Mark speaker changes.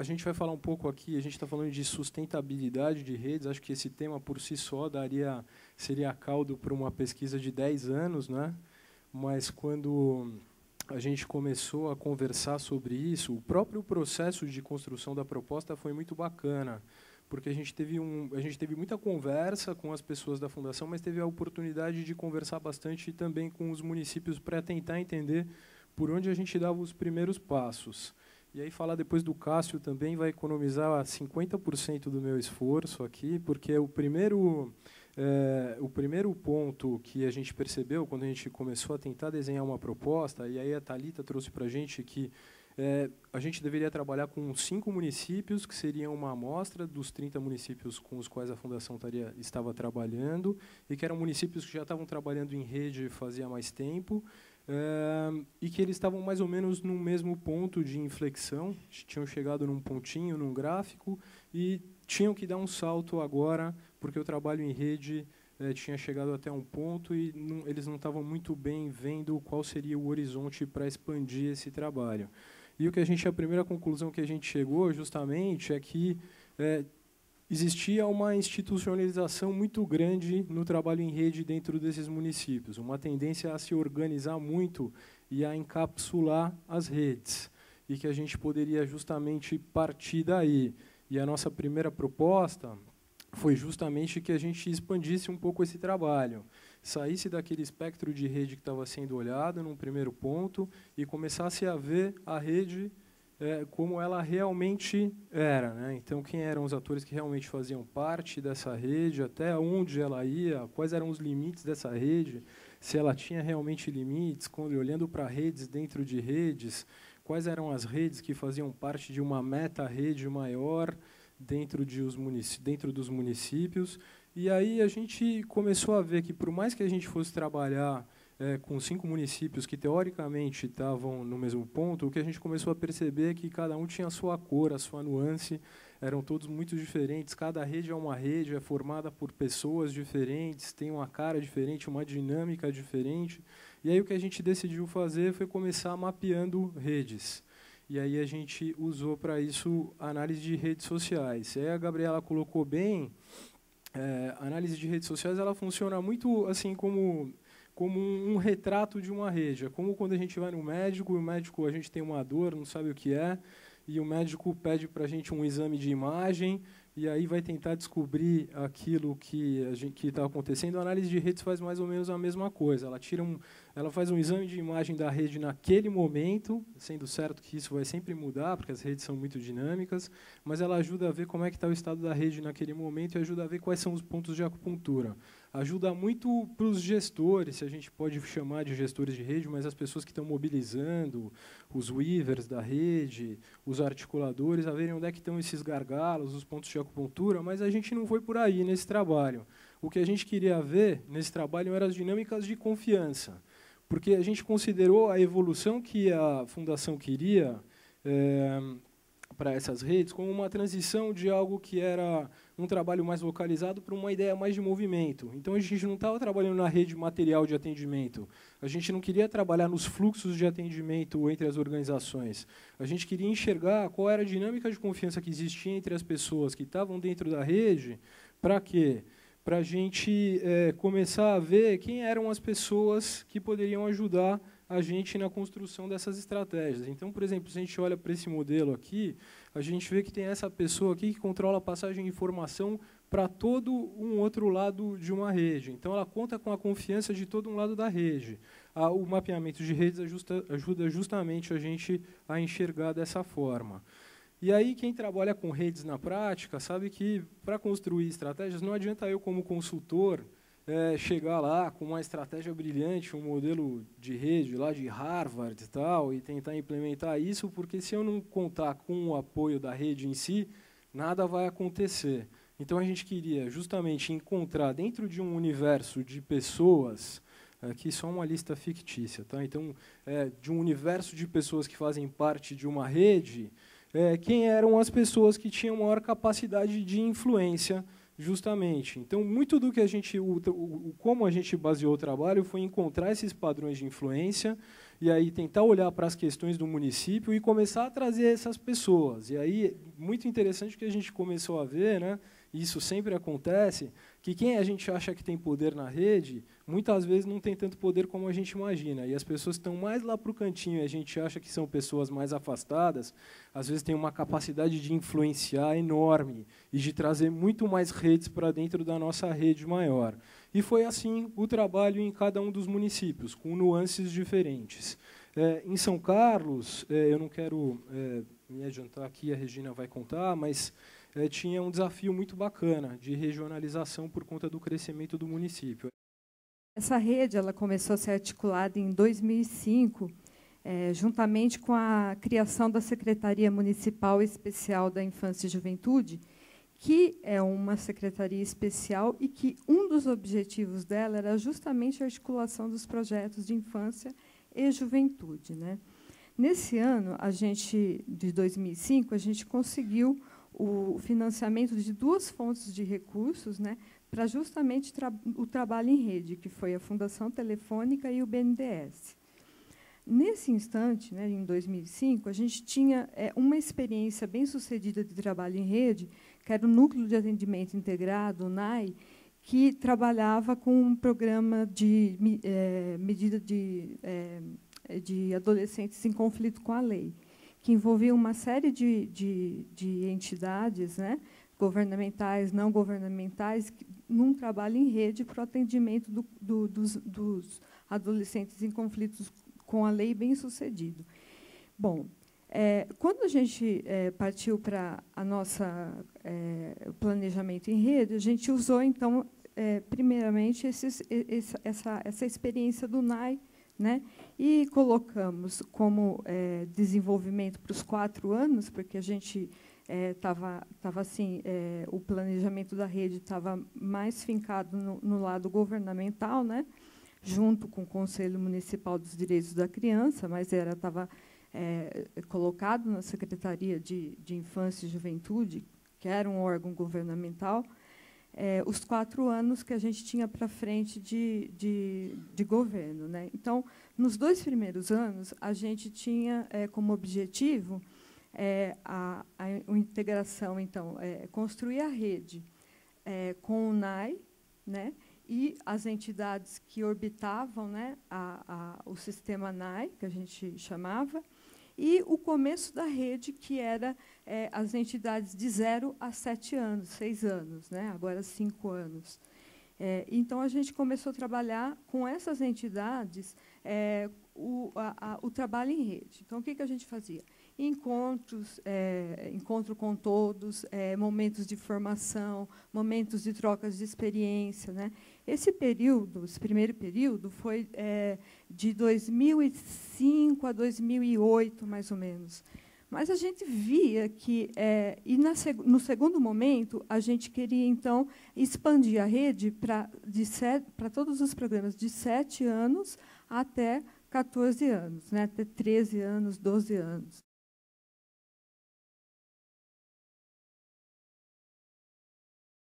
Speaker 1: a gente vai falar um pouco aqui, a gente está falando de sustentabilidade de redes, acho que esse tema por si só seria caldo para uma pesquisa de 10 anos, né? Mas quando a gente começou a conversar sobre isso, o próprio processo de construção da proposta foi muito bacana, porque a gente teve muita conversa com as pessoas da Fundação, mas teve a oportunidade de conversar bastante também com os municípios para tentar entender por onde a gente dava os primeiros passos. E aí falar depois do Cássio também vai economizar 50% do meu esforço aqui, porque o primeiro ponto que a gente percebeu quando a gente começou a tentar desenhar uma proposta, e aí a Thalita trouxe para a gente que a gente deveria trabalhar com 5 municípios, que seriam uma amostra dos 30 municípios com os quais a Fundação estava trabalhando, e que eram municípios que já estavam trabalhando em rede fazia mais tempo, e que eles estavam mais ou menos no mesmo ponto de inflexão, tinham chegado num pontinho, num gráfico, e tinham que dar um salto agora, porque o trabalho em rede tinha chegado até um ponto e eles não estavam muito bem vendo qual seria o horizonte para expandir esse trabalho. E a primeira conclusão que a gente chegou, justamente, é que existia uma institucionalização muito grande no trabalho em rede dentro desses municípios, uma tendência a se organizar muito e a encapsular as redes, e que a gente poderia justamente partir daí. E a nossa primeira proposta foi justamente que a gente expandisse um pouco esse trabalho, saísse daquele espectro de rede que estava sendo olhado num primeiro ponto e começasse a ver a rede como ela realmente era, né? Então, quem eram os atores que realmente faziam parte dessa rede, até onde ela ia, quais eram os limites dessa rede, se ela tinha realmente limites, olhando para redes dentro de redes, quais eram as redes que faziam parte de uma meta-rede maior dentro dos municípios. E aí a gente começou a ver que, por mais que a gente fosse trabalhar com 5 municípios que, teoricamente, estavam no mesmo ponto, o que a gente começou a perceber é que cada um tinha a sua cor, a sua nuance, eram todos muito diferentes, cada rede é uma rede, é formada por pessoas diferentes, tem uma cara diferente, uma dinâmica diferente. E aí o que a gente decidiu fazer foi começar mapeando redes. E aí a gente usou para isso a análise de redes sociais. E aí a Gabriela colocou bem, a análise de redes sociais ela funciona muito assim como um retrato de uma rede. É como quando a gente vai no médico, e o médico, a gente tem uma dor, não sabe o que é, e o médico pede para a gente um exame de imagem, e aí vai tentar descobrir aquilo que está acontecendo. A análise de redes faz mais ou menos a mesma coisa. Ela faz um exame de imagem da rede naquele momento, sendo certo que isso vai sempre mudar, porque as redes são muito dinâmicas, mas ela ajuda a ver como é que está o estado da rede naquele momento e ajuda a ver quais são os pontos de acupuntura. Ajuda muito para os gestores, se a gente pode chamar de gestores de rede, mas as pessoas que estão mobilizando, os weavers da rede, os articuladores, a verem onde é que estão esses gargalos, os pontos de acupuntura, mas a gente não foi por aí nesse trabalho. O que a gente queria ver nesse trabalho eram as dinâmicas de confiança, porque a gente considerou a evolução que a Fundação queria para essas redes como uma transição de algo que era um trabalho mais localizado para uma ideia mais de movimento. Então, a gente não estava trabalhando na rede material de atendimento. A gente não queria trabalhar nos fluxos de atendimento entre as organizações. A gente queria enxergar qual era a dinâmica de confiança que existia entre as pessoas que estavam dentro da rede. Para quê? Para a gente começar a ver quem eram as pessoas que poderiam ajudar a gente na construção dessas estratégias. Então, por exemplo, se a gente olha para esse modelo aqui, a gente vê que tem essa pessoa aqui que controla a passagem de informação para todo um outro lado de uma rede. Então, ela conta com a confiança de todo um lado da rede. O mapeamento de redes ajuda justamente a gente a enxergar dessa forma. E aí, quem trabalha com redes na prática sabe que, para construir estratégias, não adianta eu, como consultor, chegar lá com uma estratégia brilhante, um modelo de rede lá de Harvard e tentar implementar isso, porque se eu não contar com o apoio da rede em si, nada vai acontecer. Então, a gente queria justamente encontrar dentro de um universo de pessoas, aqui só uma lista fictícia, tá? Então, de um universo de pessoas que fazem parte de uma rede, quem eram as pessoas que tinham maior capacidade de influência, justamente. Então, muito do que como a gente baseou o trabalho foi encontrar esses padrões de influência e aí tentar olhar para as questões do município e começar a trazer essas pessoas. E aí, muito interessante que a gente começou a ver, né, e isso sempre acontece, que quem a gente acha que tem poder na rede, muitas vezes não tem tanto poder como a gente imagina. E as pessoas que estão mais lá para o cantinho e a gente acha que são pessoas mais afastadas, às vezes têm uma capacidade de influenciar enorme e de trazer muito mais redes para dentro da nossa rede maior. E foi assim o trabalho em cada um dos municípios, com nuances diferentes. Em São Carlos, eu não quero me adiantar aqui, a Regina vai contar, mas tinha um desafio muito bacana de regionalização por conta do crescimento do município.
Speaker 2: Essa rede ela começou a ser articulada em 2005, juntamente com a criação da Secretaria Municipal Especial da Infância e Juventude, que é uma secretaria especial e que um dos objetivos dela era justamente a articulação dos projetos de infância e juventude, né? Nesse ano, de 2005, a gente conseguiu o financiamento de 2 fontes de recursos, né, para justamente o trabalho em rede, que foi a Fundação Telefônica e o BNDES. Nesse instante, né, em 2005, a gente tinha uma experiência bem-sucedida de trabalho em rede, que era o Núcleo de Atendimento Integrado, o NAI, que trabalhava com um programa de medida de adolescentes em conflito com a lei, que envolvia uma série de entidades, né, governamentais, não governamentais, num trabalho em rede para o atendimento dos adolescentes em conflitos com a lei bem-sucedido. Bom, quando a gente partiu para a nossa planejamento em rede, a gente usou, então, primeiramente, essa experiência do NAI, né, e colocamos como desenvolvimento para os 4 anos, porque a gente estava assim, o planejamento da rede estava mais fincado no lado governamental, né, junto com o Conselho Municipal dos Direitos da Criança, mas estava colocado na Secretaria de Infância e Juventude, que era um órgão governamental, os 4 anos que a gente tinha para frente de governo, né? Então, nos 2 primeiros anos, a gente tinha como objetivo a integração, então, construir a rede com o NAI, né, e as entidades que orbitavam, né, o sistema NAI, que a gente chamava, e o começo da rede, que era as entidades de 0 a 7 anos, 6 anos, né, agora 5 anos. Então, a gente começou a trabalhar com essas entidades o trabalho em rede. Então, o que a gente fazia? Encontros, encontro com todos, momentos de formação, momentos de trocas de experiência, né? Esse primeiro período, foi de 2005 a 2008, mais ou menos. Mas a gente via que, no segundo momento, a gente queria, então, expandir a rede para todos os programas de 7 anos até 14 anos, né, até 13 anos, 12 anos.